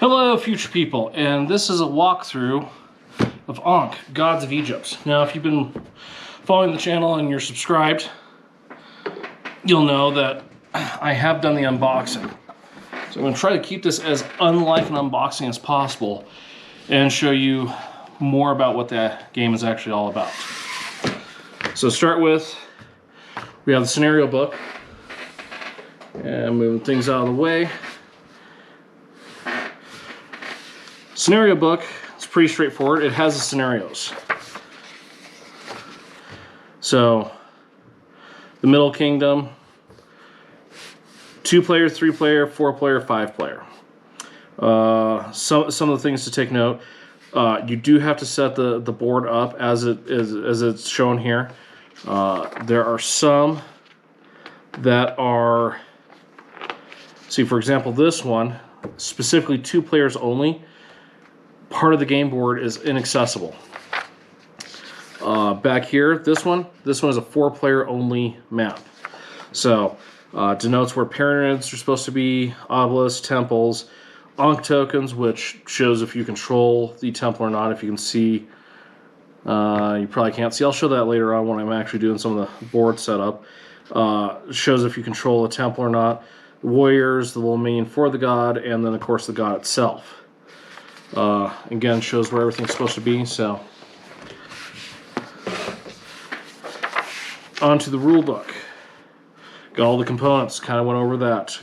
Hello, future people, and this is a walkthrough of Ankh, Gods of Egypt. Now, if you've been following the channel and you're subscribed, you'll know that I have done the unboxing. So I'm going to try to keep this as unlike an unboxing as possible and show you more about what that game is actually all about. So to start with, we have the scenario book, and moving things out of the way. Scenario book is pretty straightforward. It has the scenarios. So, the Middle Kingdom, 2-player, 3-player, 4-player, 5-player. Some of the things to take note. You do have to set the board up as it's shown here. There are some that are, see, for example, this one, specifically 2 players only. Part of the game board is inaccessible. Back here, this one is a 4-player only map. So, denotes where pyramids are supposed to be, obelisks, temples, Ankh tokens, which shows if you control the temple or not. If you can see, you probably can't see. I'll show that later on when I'm actually doing some of the board setup. Shows if you control a temple or not. Warriors, the little minion for the god, and then of course the god itself. Again, shows where everything's supposed to be. So, onto the rule book. Got all the components. Kind of went over that.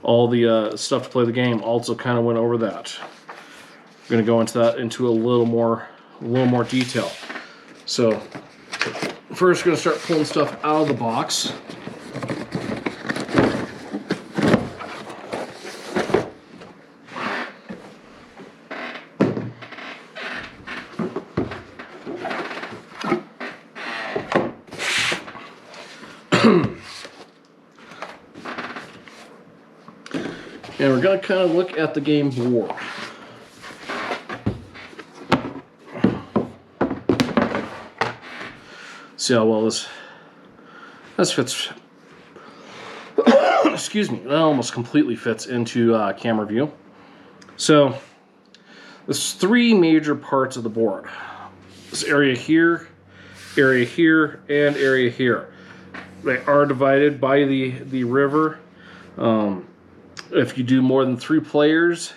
All the stuff to play the game. Also, kind of went over that. We're going to go into that into a little more detail. So, first, we're going to start pulling stuff out of the box. And we're going to kind of look at the game board. See how well this fits. Excuse me, that almost completely fits into camera view. So there's 3 major parts of the board. This area here, and area here. They are divided by the river. If you do more than 3 players,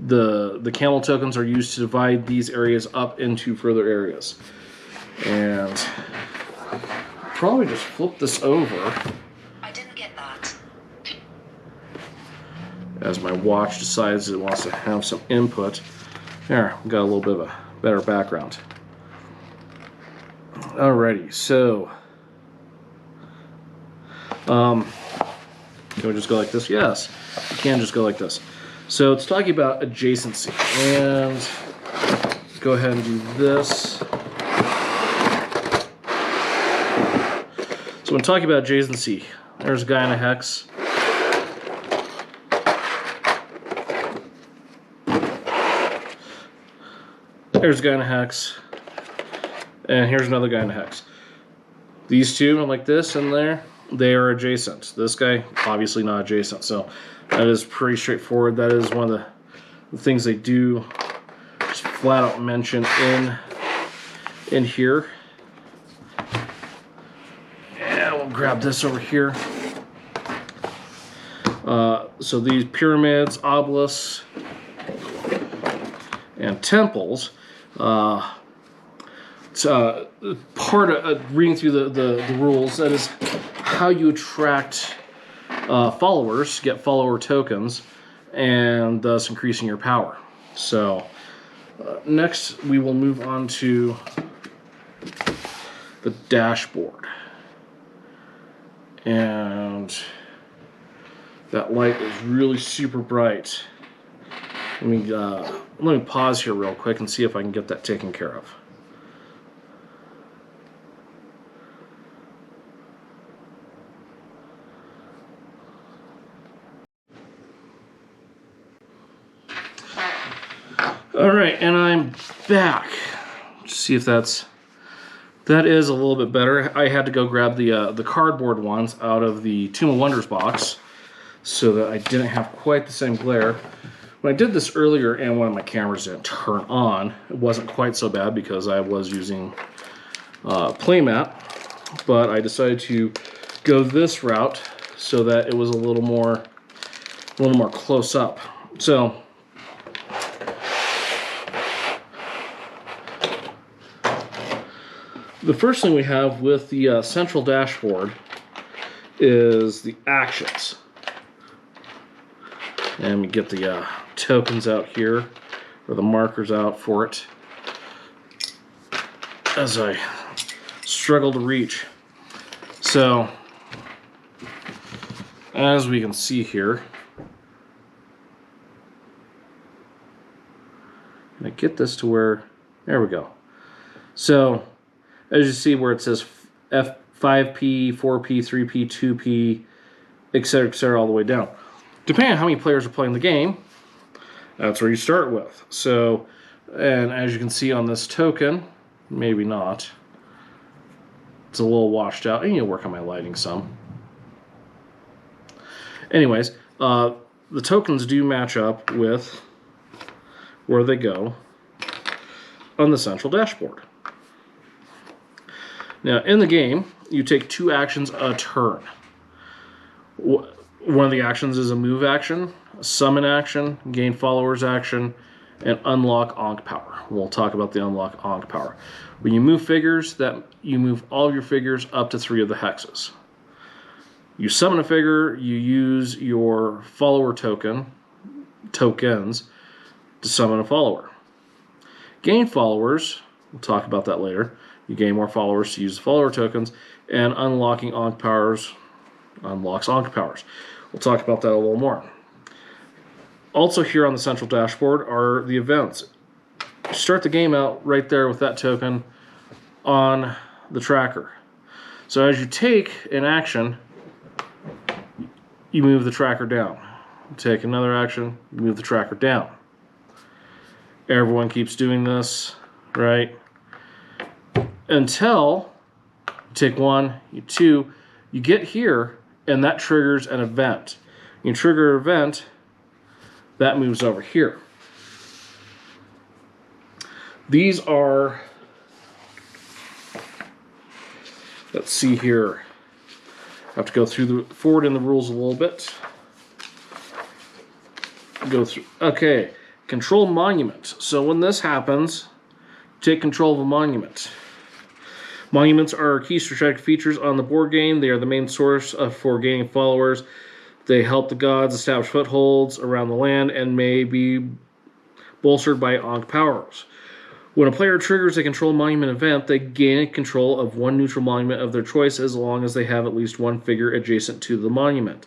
the camel tokens are used to divide these areas up into further areas. And probably just flip this over. I didn't get that. As my watch decides it wants to have some input. There, we got a little bit of a better background. Alrighty, so can we just go like this? Yes, you can just go like this. So it's talking about adjacency, and go ahead and do this. So when talking about adjacency, there's a guy in a hex. There's a guy in a hex. And here's another guy in a hex. These two, like this and there, they are adjacent. This guy, obviously not adjacent. So that is pretty straightforward. That is one of the things they do just flat out mention in here. And we'll grab this over here. So these pyramids, obelisks, and temples, it's part of reading through the rules. That is how you attract followers, get follower tokens, and thus increasing your power. So next we will move on to the dashboard. And that light is really super bright. Let me pause here real quick and see if I can get that taken care of. All right, and I'm back. Let's see if that is a little bit better. I had to go grab the cardboard ones out of the Tomb of Wonders box so that I didn't have quite the same glare. When I did this earlier and one of my cameras didn't turn on, it wasn't quite so bad because I was using playmat, but I decided to go this route so that it was a little more close up. So the first thing we have with the central dashboard is the actions. And we get the tokens out here, or the markers out for it, as I struggle to reach. So, as we can see here, I get this to where, there we go. So, as you see where it says F5P, 4P, 3P, 2P, etc., all the way down. Depending on how many players are playing the game, that's where you start with. So, and as you can see on this token, maybe not, it's a little washed out. I need to work on my lighting some. Anyways, the tokens do match up with where they go on the central dashboard. Now, in the game, you take 2 actions a turn. One of the actions is a move action, a summon action, gain followers action, and unlock Ankh power. We'll talk about the unlock Ankh power. When you move figures, that you move all of your figures up to 3 of the hexes. You summon a figure, you use your follower tokens to summon a follower. Gain followers, we'll talk about that later. You gain more followers to use the follower tokens, and unlocking Ankh powers unlocks Ankh powers. We'll talk about that a little more. Also here on the central dashboard are the events. You start the game out right there with that token on the tracker. So as you take an action, you move the tracker down. You take another action, you move the tracker down. Everyone keeps doing this, right? Until you take 1, you 2, you get here, and that triggers an event. You trigger an event, that moves over here. These are, let's see here. I have to go forward in the rules a little bit. Go through. Okay, control monument. So when this happens, take control of a monument. Monuments are key strategic features on the board game. They are the main source for gaining followers. They help the gods establish footholds around the land and may be bolstered by Ankh powers. When a player triggers a control monument event, they gain control of 1 neutral monument of their choice as long as they have at least 1 figure adjacent to the monument.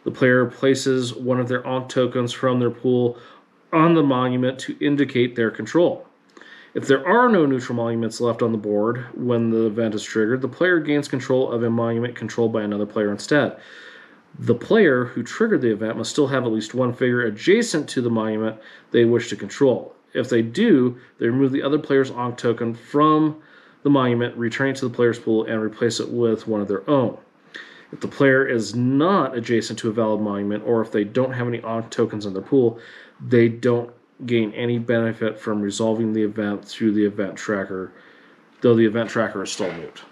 The player places one of their Ankh tokens from their pool on the monument to indicate their control. If there are no neutral monuments left on the board when the event is triggered, the player gains control of a monument controlled by another player instead. The player who triggered the event must still have at least 1 figure adjacent to the monument they wish to control. If they do, they remove the other player's Ankh token from the monument, return it to the player's pool, and replace it with one of their own. If the player is not adjacent to a valid monument, or if they don't have any Ankh tokens in their pool, they don't gain any benefit from resolving the event through the event tracker, though the event tracker is still moot.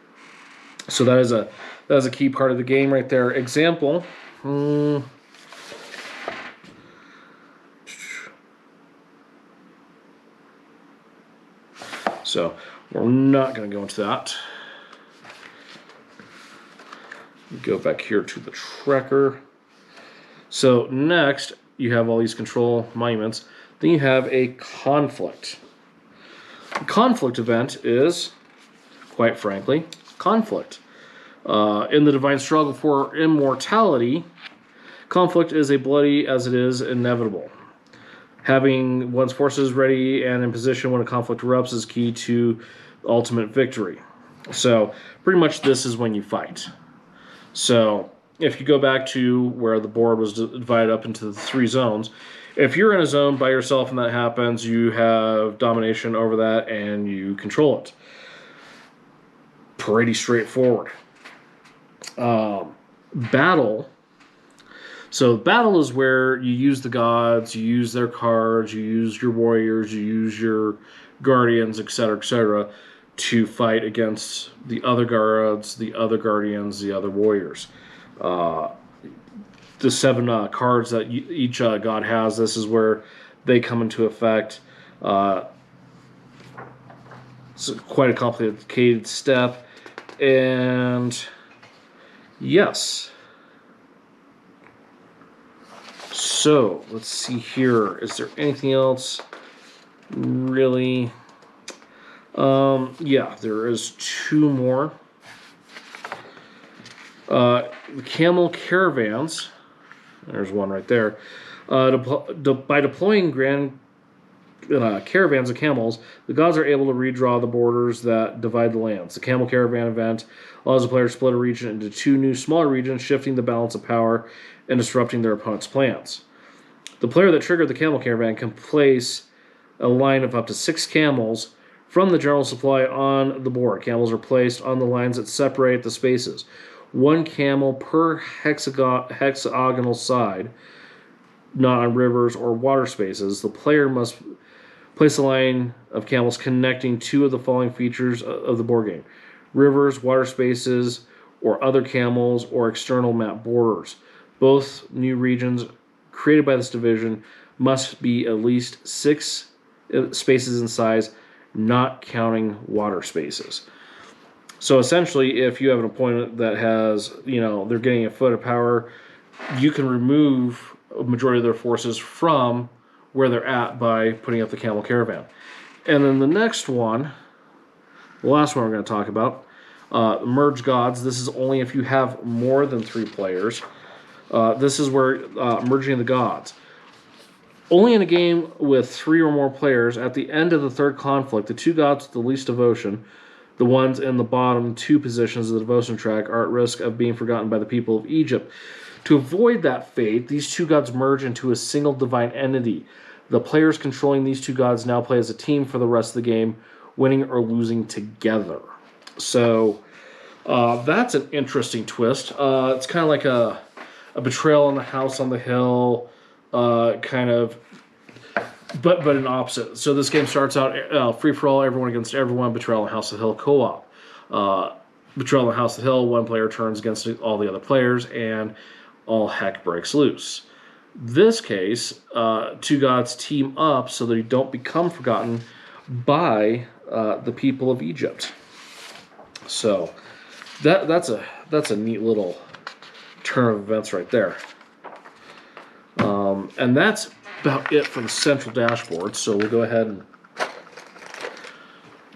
So that is a key part of the game right there. Example. So we're not going to go into that. Go back here to the tracker. So next, you have all these control monuments. Then you have a conflict. A conflict event is, quite frankly, conflict. In the divine struggle for immortality, conflict is as bloody as it is inevitable. Having one's forces ready and in position when a conflict erupts is key to ultimate victory. So pretty much this is when you fight. So if you go back to where the board was divided up into the 3 zones, if you're in a zone by yourself and that happens, you have domination over that and you control it. Pretty straightforward. Battle. So battle is where you use the gods, you use their cards, you use your warriors, you use your guardians, etc., to fight against the other gods, the other guardians, the other warriors. The 7 cards that each god has, this is where they come into effect. It's quite a complicated step. And yes. So, let's see here. Is there anything else really? Yeah, there is 2 more. The Camel Caravans. There's one right there. By deploying grand caravans of camels, the gods are able to redraw the borders that divide the lands. The Camel Caravan event allows the player to split a region into 2 new smaller regions, shifting the balance of power and disrupting their opponent's plans. The player that triggered the Camel Caravan can place a line of up to 6 camels from the general supply on the board. Camels are placed on the lines that separate the spaces. 1 camel per hexagonal side, not on rivers or water spaces. The player must place a line of camels connecting 2 of the following features of the board game: rivers, water spaces, or other camels, or external map borders. Both new regions created by this division must be at least 6 spaces in size, not counting water spaces. So essentially, if you have an opponent that has, they're getting a foot of power, you can remove a majority of their forces from where they're at by putting up the Camel Caravan. And then the next one, the last one we're going to talk about, Merge Gods. This is only if you have more than 3 players. This is where merging the gods. Only in a game with 3 or more players, at the end of the 3rd conflict, the 2 gods with the least devotion, the ones in the bottom 2 positions of the devotion track, are at risk of being forgotten by the people of Egypt. To avoid that fate, these 2 gods merge into a single divine entity. The players controlling these 2 gods now play as a team for the rest of the game, winning or losing together. So that's an interesting twist. It's kind of like a betrayal on the house on the hill, kind of, but an opposite. So this game starts out free for all, everyone against everyone, betrayal on the house of the hill co-op. Betrayal on the house of the hill, 1 player turns against all the other players, and all heck breaks loose. This case, 2 gods team up so that you don't become forgotten by the people of Egypt. So that's a neat little turn of events right there. And that's about it for the central dashboard. So we'll go ahead and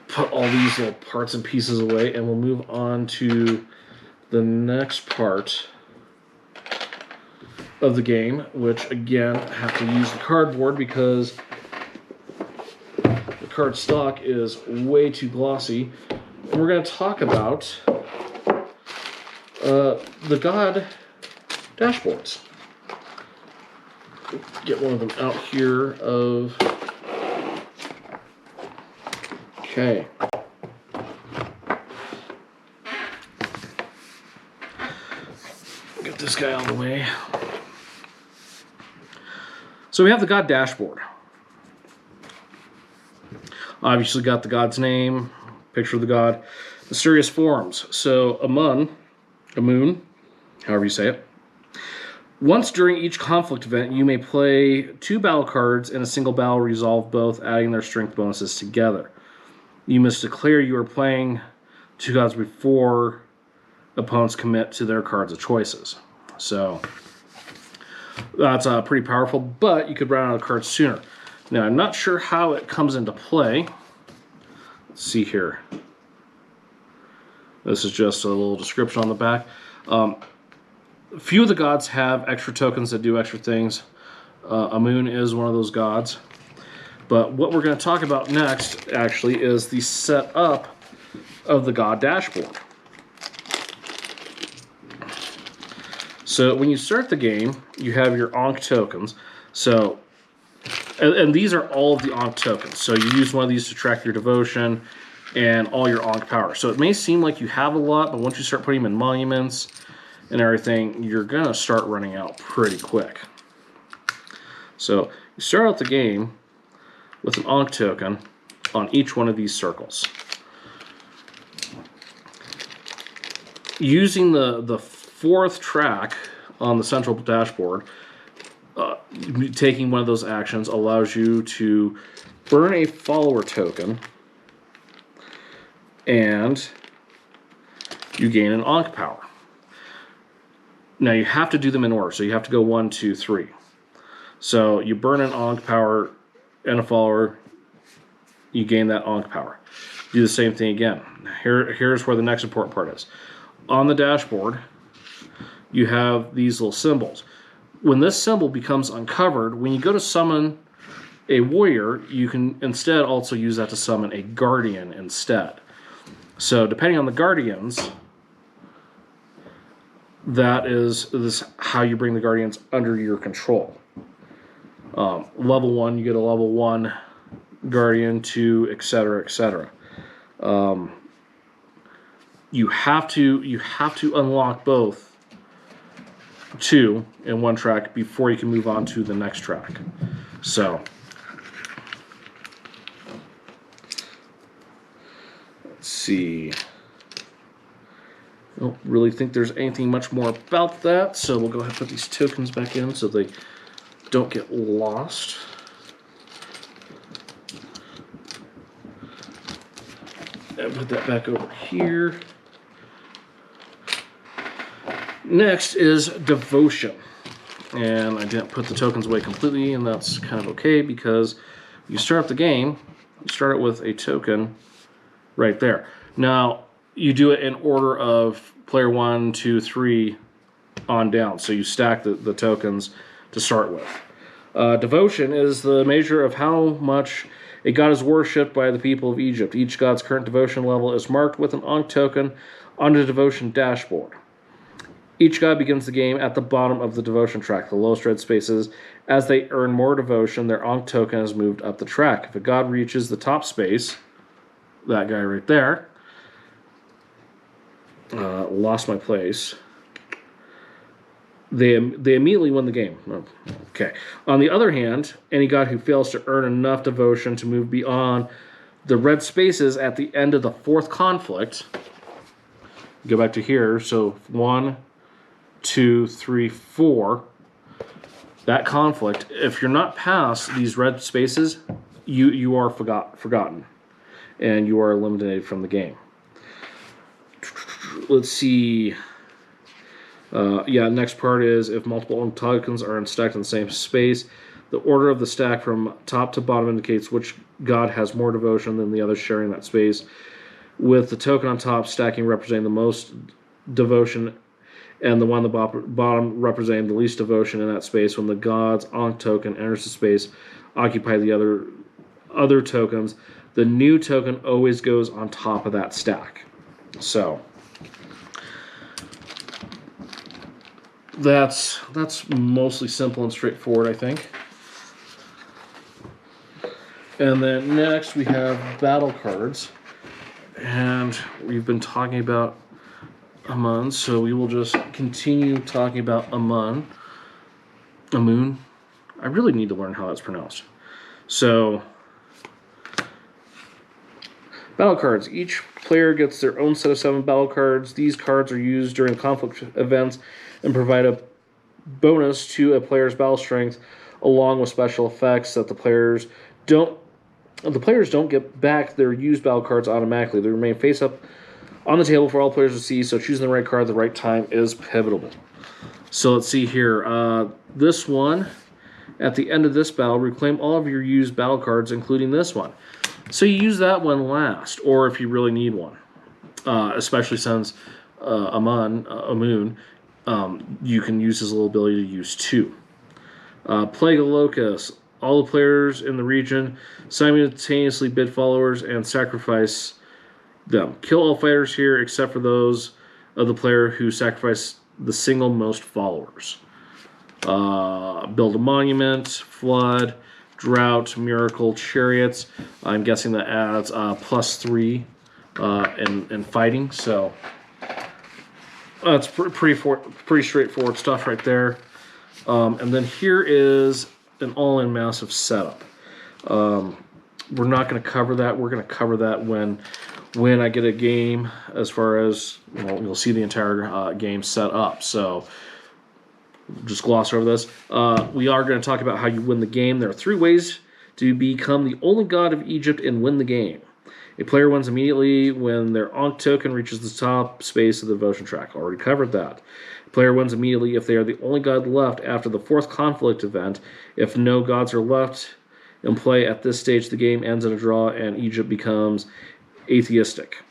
put all these little parts and pieces away, and we'll move on to the next part of the game, which again have to use the cardboard because the card stock is way too glossy. And we're going to talk about the god dashboards. Get one of them out here okay. Get this guy out of the way. So we have the god dashboard. Obviously got the god's name, picture of the god, mysterious forms. So Amun, however you say it. Once during each conflict event, you may play 2 battle cards in a single battle, resolve both, adding their strength bonuses together. You must declare you are playing 2 gods before opponents commit to their cards of choices. So that's pretty powerful, but you could run out of cards sooner. Now, I'm not sure how it comes into play. Let's see here. This is just a little description on the back. A few of the gods have extra tokens that do extra things. Amun is one of those gods. But what we're going to talk about next, actually, is the setup of the god dashboard. So when you start the game, you have your Ankh tokens. So, and these are all of the Ankh tokens. So you use one of these to track your devotion and all your Ankh power. So it may seem like you have a lot, but once you start putting them in monuments and everything, you're going to start running out pretty quick. So you start out the game with an Ankh token on each one of these circles. Using the fourth track on the central dashboard, taking one of those actions allows you to burn a follower token, and you gain an Ankh power. Now you have to do them in order, so you have to go 1, 2, 3. So you burn an Ankh power and a follower, you gain that Ankh power. Do the same thing again. Here's where the next important part is. On the dashboard, you have these little symbols. When this symbol becomes uncovered, when you go to summon a warrior, you can instead also use that to summon a guardian instead. So depending on the guardians, that is how you bring the guardians under your control. Level 1, you get a level 1 guardian, 2, etc., etc. You have to unlock both 2 in one track before you can move on to the next track. So let's see. I don't really think there's anything much more about that, so we'll go ahead and put these tokens back in so they don't get lost. And put that back over here. Next is devotion, and I didn't put the tokens away completely, and that's kind of okay because you start the game, you start it with a token right there. Now you do it in order of player 1, 2, 3 on down, so you stack the tokens to start with. Devotion is the measure of how much a god is worshipped by the people of Egypt. Each god's current devotion level is marked with an Ankh token on the devotion dashboard. Each god begins the game at the bottom of the devotion track, the lowest red spaces. As they earn more devotion, their Ankh token is moved up the track. If a god reaches the top space, that guy right there, lost my place, they immediately win the game. Okay. On the other hand, any god who fails to earn enough devotion to move beyond the red spaces at the end of the fourth conflict, go back to here, so 1, 2, 3, 4, that conflict, if you're not past these red spaces, you are forgotten, and you are eliminated from the game. Let's see. Next part is if multiple Ankh tokens are stacked in the same space, the order of the stack from top to bottom indicates which god has more devotion than the others sharing that space, with the token on top stacking representing the most devotion and the one on the bottom representing the least devotion in that space. When the god's Ankh token enters the space, occupy the other tokens, the new token always goes on top of that stack. So that's mostly simple and straightforward, I think. And then next we have battle cards, and we've been talking about Amun, so we will just continue talking about Amun. I really need to learn how that's pronounced. So, battle cards. Each player gets their own set of 7 battle cards. These cards are used during conflict events and provide a bonus to a player's battle strength, along with special effects that the players don't get back their used battle cards automatically. They remain face up on the table for all players to see, so choosing the right card at the right time is pivotal. So let's see here. This one, at the end of this battle, reclaim all of your used battle cards, including this one. So you use that one last, or if you really need one. Especially since Amun, you can use his little ability to use 2. Plague of Locusts. All the players in the region simultaneously bid followers and sacrifice them. Kill all fighters here except for those of the player who sacrificed the single most followers. Build a monument, flood, drought, miracle, chariots. I'm guessing that adds +3 in fighting. So That's pretty straightforward stuff right there. And then here is an all-in massive setup. We're not going to cover that. We're going to cover that when I get a game, as far as, you'll see the entire game set up. So just gloss over this. We are going to talk about how you win the game. There are 3 ways to become the only god of Egypt and win the game. A player wins immediately when their Ankh token reaches the top space of the devotion track. Already covered that. A player wins immediately if they are the only god left after the 4th conflict event. If no gods are left in play at this stage, the game ends in a draw and Egypt becomes atheistic.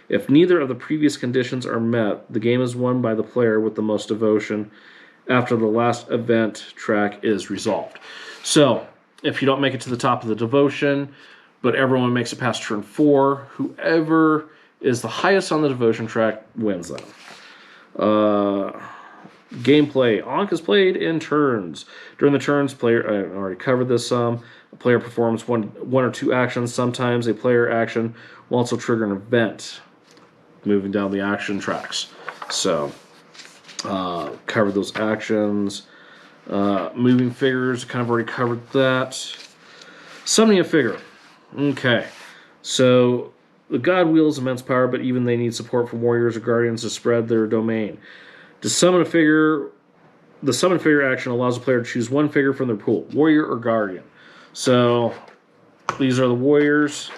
If neither of the previous conditions are met, the game is won by the player with the most devotion after the last event track is resolved. So, if you don't make it to the top of the devotion, but everyone makes it past turn 4, whoever is the highest on the devotion track wins them. Gameplay. Ankh is played in turns. During the turns, I already covered this some. A player performs one or 2 actions. Sometimes a player action will also trigger an event, moving down the action tracks. So, covered those actions. Moving figures, kind of already covered that. Summoning a figure. Okay, so the god wields immense power, but even they need support from warriors or guardians to spread their domain. To summon a figure, the summon figure action allows a player to choose one figure from their pool, warrior or guardian. So these are the warriors,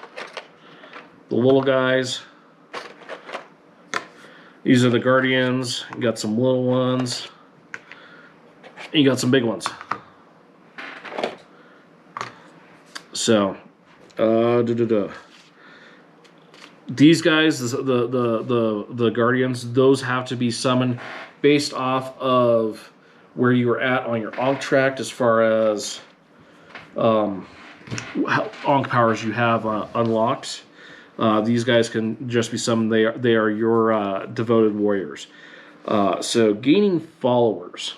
the little guys. These are the guardians. You got some little ones. And you got some big ones. So, these guys, the guardians, those have to be summoned based off of where you were at on your Ankh tract, as far as Ankh powers you have unlocked. These guys can just be summoned. They are your devoted warriors. So gaining followers.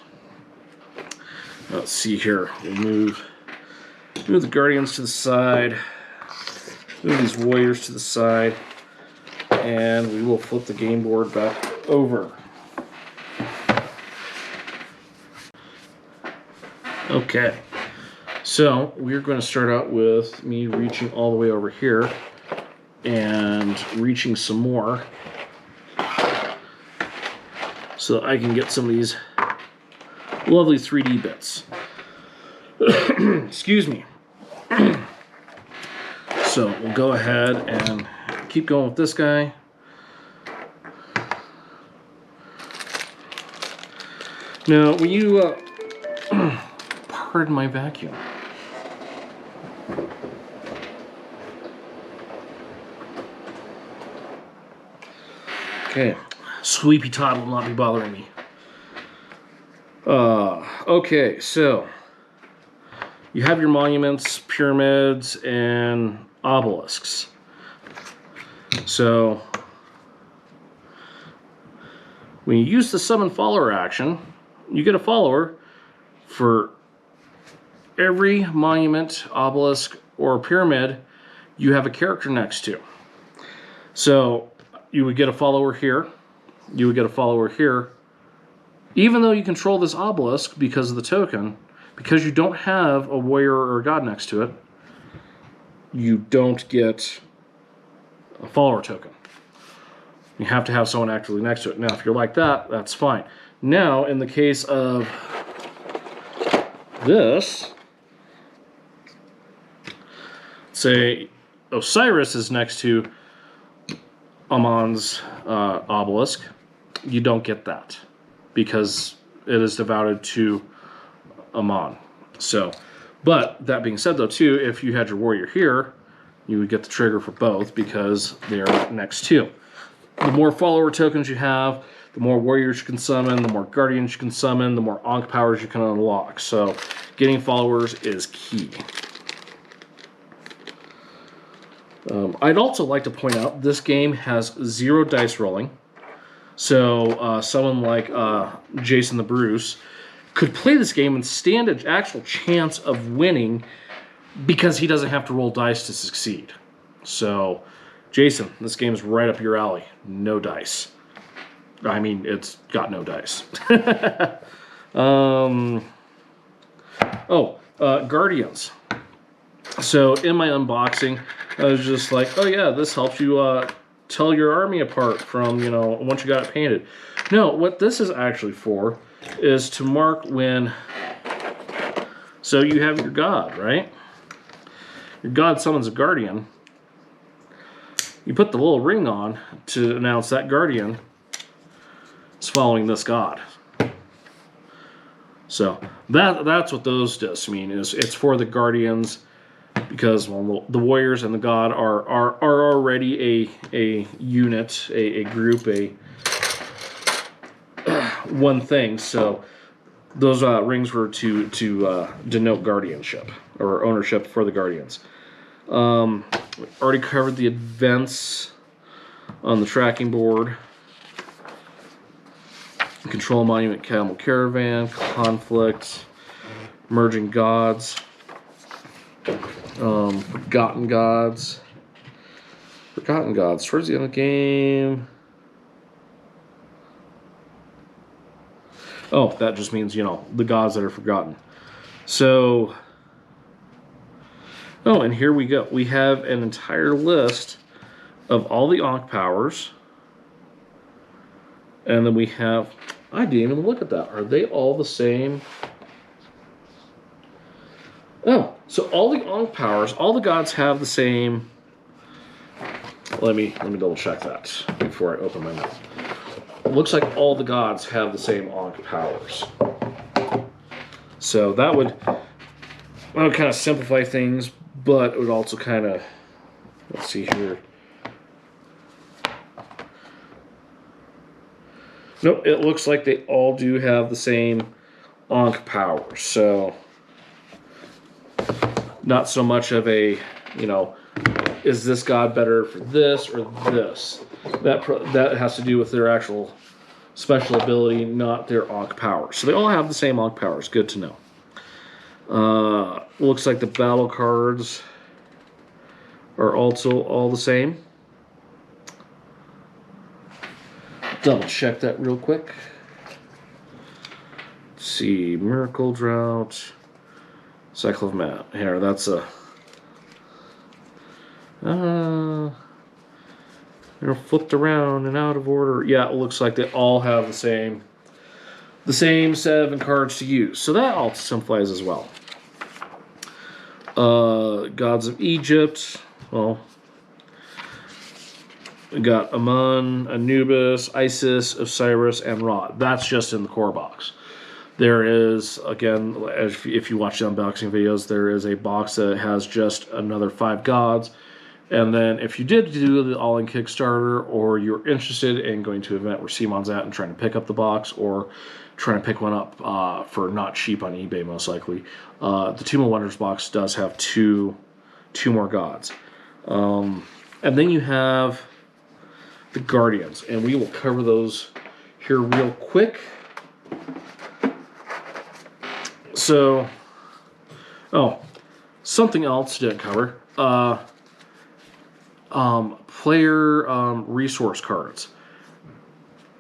Let's see here. We'll move the guardians to the side. Move these warriors to the side. And we will flip the game board back over. Okay. So we're going to start out with me reaching all the way over here and reaching some more so I can get some of these lovely 3D bits. Excuse me. So we'll go ahead and keep going with this guy. Now, when you pardon my vacuum. Okay, Sweepy Todd will not be bothering me. Okay, so you have your monuments, pyramids, and obelisks. So when you use the summon follower action, you get a follower for every monument, obelisk, or pyramid you have a character next to. So you would get a follower here. You would get a follower here. Even though you control this obelisk because of the token, because you don't have a warrior or a god next to it, you don't get a follower token. You have to have someone actively next to it. Now, if you're like that, that's fine. Now, in the case of this, say Osiris is next to Amon's obelisk, you don't get that because it is devoted to Amon. So, but that being said, though, too, if you had your warrior here, you would get the trigger for both because they're next to. The more follower tokens you have, the more warriors you can summon, the more guardians you can summon, the more Ankh powers you can unlock. So, getting followers is key. I'd also like to point out this game has 0 dice rolling. So someone like Jason the Bruce could play this game and stand an actual chance of winning because he doesn't have to roll dice to succeed. So, Jason, this game is right up your alley. No dice. I mean, it's got no dice. Guardians. So in my unboxing, I was just like, oh yeah, this helps you tell your army apart from, once you got it painted. No, what this is actually for is to mark when, so you have your god, right? Your god summons a guardian. You put the little ring on to announce that guardian is following this god. So that's what those just mean. Is it's for the guardians, because the warriors and the god are already a unit, a group, one thing. So those rings were to denote guardianship or ownership for the guardians. Already covered the events on the tracking board. Control Monument, Camel Caravan, Conflict, Merging Gods, Forgotten Gods. Forgotten Gods, towards the end of the game. Oh, that just means, the gods that are forgotten. So, and here we go. We have an entire list of all the Ankh powers. And then we have, I didn't even look at that. Are they all the same? Oh, so all the Ankh powers, all the gods have the same. Let me double check that before I open my mouth. It looks like all the gods have the same Ankh powers. So that would kind of simplify things, but it would also kind of, let's see here. Nope, it looks like they all do have the same Ankh powers. So not so much of a, is this god better for this or this? That has to do with their actual special ability, not their Ankh powers. So they all have the same Ankh powers. Good to know. Looks like the battle cards are also all the same. Double check that real quick. Let's see, Miracle Drought, Cycle of Map. Here, that's a. They're flipped around and out of order. Yeah, it looks like they all have the same 7 cards to use. So that all simplifies as well. Gods of Egypt. Well, we got Amun, Anubis, Isis, Osiris, and Ra. That's just in the core box. There is, again, if you watch the unboxing videos, there is a box that has just another 5 gods. And then if you did do the all-in Kickstarter, or you're interested in going to an event where Simon's at and trying to pick up the box, or trying to pick one up for not cheap on eBay, most likely, the Tomb of Wonders box does have two more gods. And then you have the Guardians, and we will cover those here real quick. So, something else didn't cover. Player resource cards.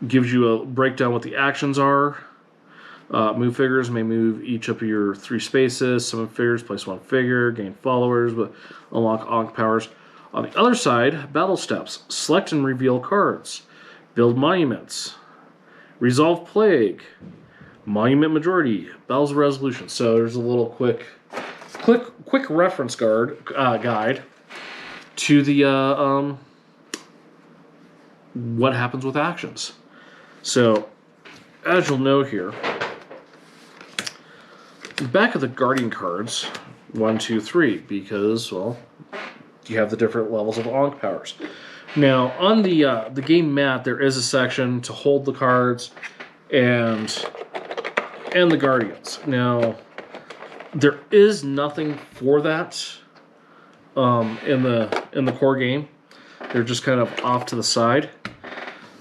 Gives you a breakdown what the actions are. Move figures may move each of your 3 spaces. Summon figures, place 1 figure, gain followers, but unlock Ankh powers. On the other side, battle steps. Select and reveal cards. Build monuments. Resolve plague. Monument majority. Battles of resolution. So there's a little quick reference guide to the what happens with actions. So as you'll know here, back of the Guardian cards, 1, 2, 3, because you have the different levels of Ankh powers. Now on the game mat, there is a section to hold the cards and the Guardians. Now there is nothing for that in the core game. They're just kind of off to the side.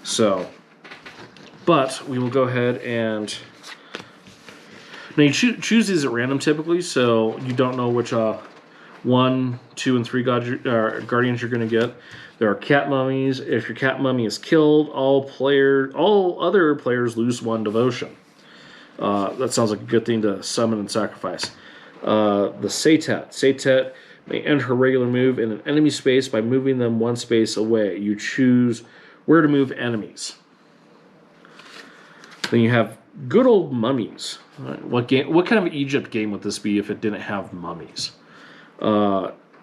So, but we will go ahead and now you choose these at random typically, so you don't know which 1, 2, and 3 guardians you're going to get. There are cat mummies. If your cat mummy is killed, all other players lose 1 devotion. That sounds like a good thing to summon and sacrifice. The Satet. Satet may end her regular move in an enemy space by moving them 1 space away. You choose where to move enemies. Then you have good old mummies. What kind of Egypt game would this be if it didn't have mummies?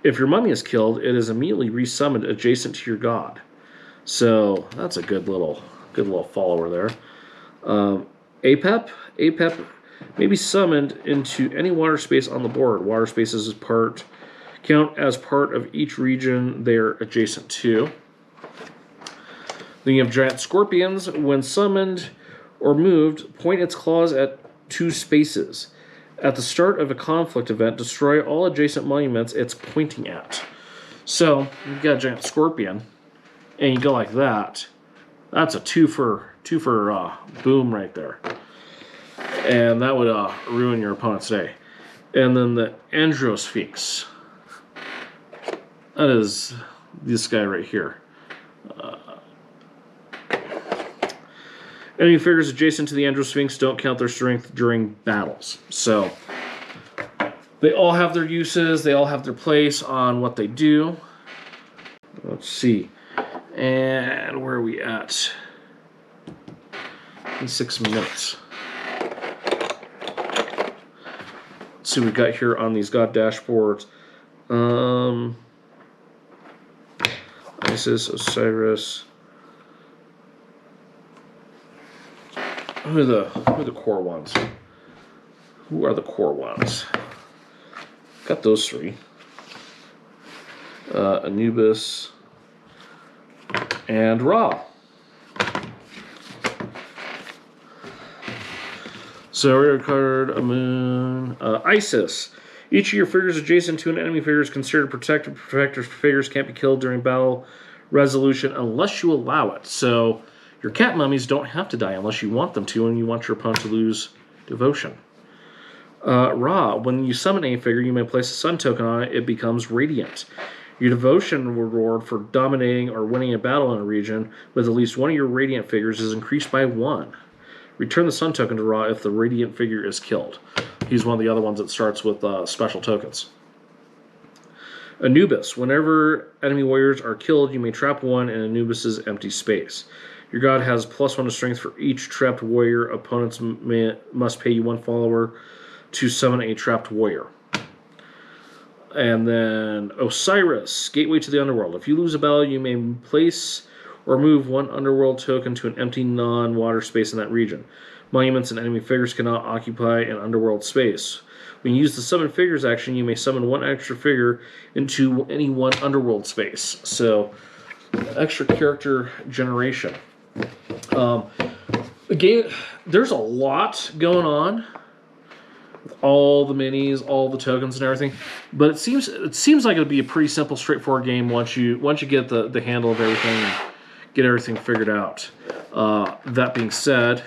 If your mummy is killed, it is immediately resummoned adjacent to your god. So that's a good little follower there. Apep may be summoned into any water space on the board. Water spaces count as part of each region they're adjacent to. Then you have giant scorpions. When summoned or moved, point its claws at 2 spaces. At the start of a conflict event, destroy all adjacent monuments it's pointing at. So, you've got a giant scorpion, and you go like that. That's a two for boom right there. And that would ruin your opponent's day. And then the Androsphinx. That is this guy right here. Enemy figures adjacent to the Androsphinx don't count their strength during battles. So, they all have their uses. They all have their place on what they do. Let's see. And where are we at? In 6 minutes. Let's see what we got here on these god dashboards. Isis, Osiris. Who are the core ones? Who are the core ones? Got those 3. Anubis and Ra. So we recovered a moon. Isis. Each of your figures adjacent to an enemy figure is considered protected. Protector figures can't be killed during battle resolution unless you allow it. So your cat mummies don't have to die unless you want them to and you want your opponent to lose devotion. Ra. When you summon a figure, you may place a sun token on it. It becomes radiant. Your devotion reward for dominating or winning a battle in a region with at least one of your radiant figures is increased by 1. Return the sun token to Ra if the radiant figure is killed. He's one of the other ones that starts with special tokens. Anubis. Whenever enemy warriors are killed, you may trap 1 in Anubis's empty space. Your god has +1 to strength for each trapped warrior. Opponents must pay you 1 follower to summon a trapped warrior. And then Osiris, Gateway to the Underworld. If you lose a battle, you may place or move 1 underworld token to an empty non-water space in that region. Monuments and enemy figures cannot occupy an underworld space. When you use the summon figures action, you may summon 1 extra figure into any 1 underworld space. So, extra character generation. Again, there's a lot going on. All the minis, all the tokens and everything, but it seems like it'll be a pretty simple, straightforward game once you get the handle of everything and get everything figured out. That being said,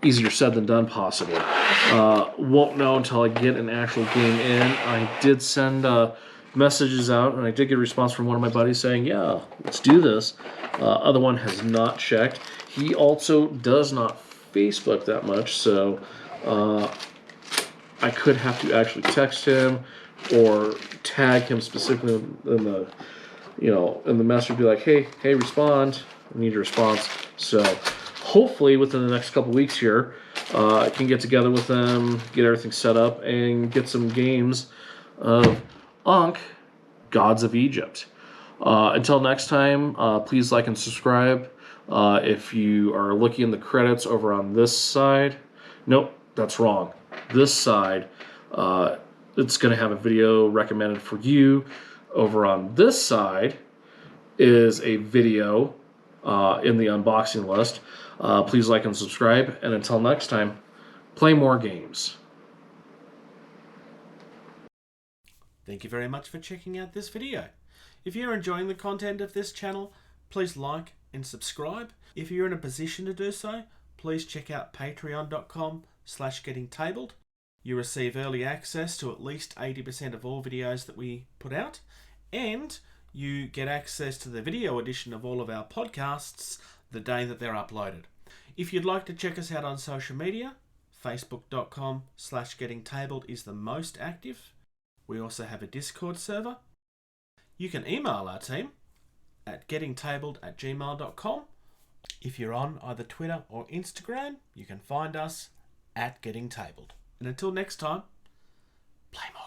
easier said than done, possibly. Won't know until I get an actual game in. I did send messages out, and I did get a response from one of my buddies saying, "Yeah, let's do this." Other one has not checked. He also does not Facebook that much, so. I could have to actually text him or tag him specifically in the message, be like, hey, respond. I need your response. So hopefully within the next couple weeks here, I can get together with them, get everything set up, and get some games of Ankh, Gods of Egypt. Until next time, please like and subscribe. If you are looking in the credits over on this side, nope. That's wrong. This side, it's going to have a video recommended for you. Over on this side is a video in the unboxing list. Please like and subscribe. And until next time, play more games. Thank you very much for checking out this video. If you're enjoying the content of this channel, please like and subscribe. If you're in a position to do so, please check out patreon.com/gettingtabled. You receive early access to at least 80% of all videos that we put out, and you get access to the video edition of all of our podcasts the day that they're uploaded. If you'd like to check us out on social media, facebook.com/gettingtabled is the most active. We also have a Discord server. You can email our team at gettingtabled@gmail.com. If you're on either Twitter or Instagram, you can find us at gettingtabled. And until next time, play more.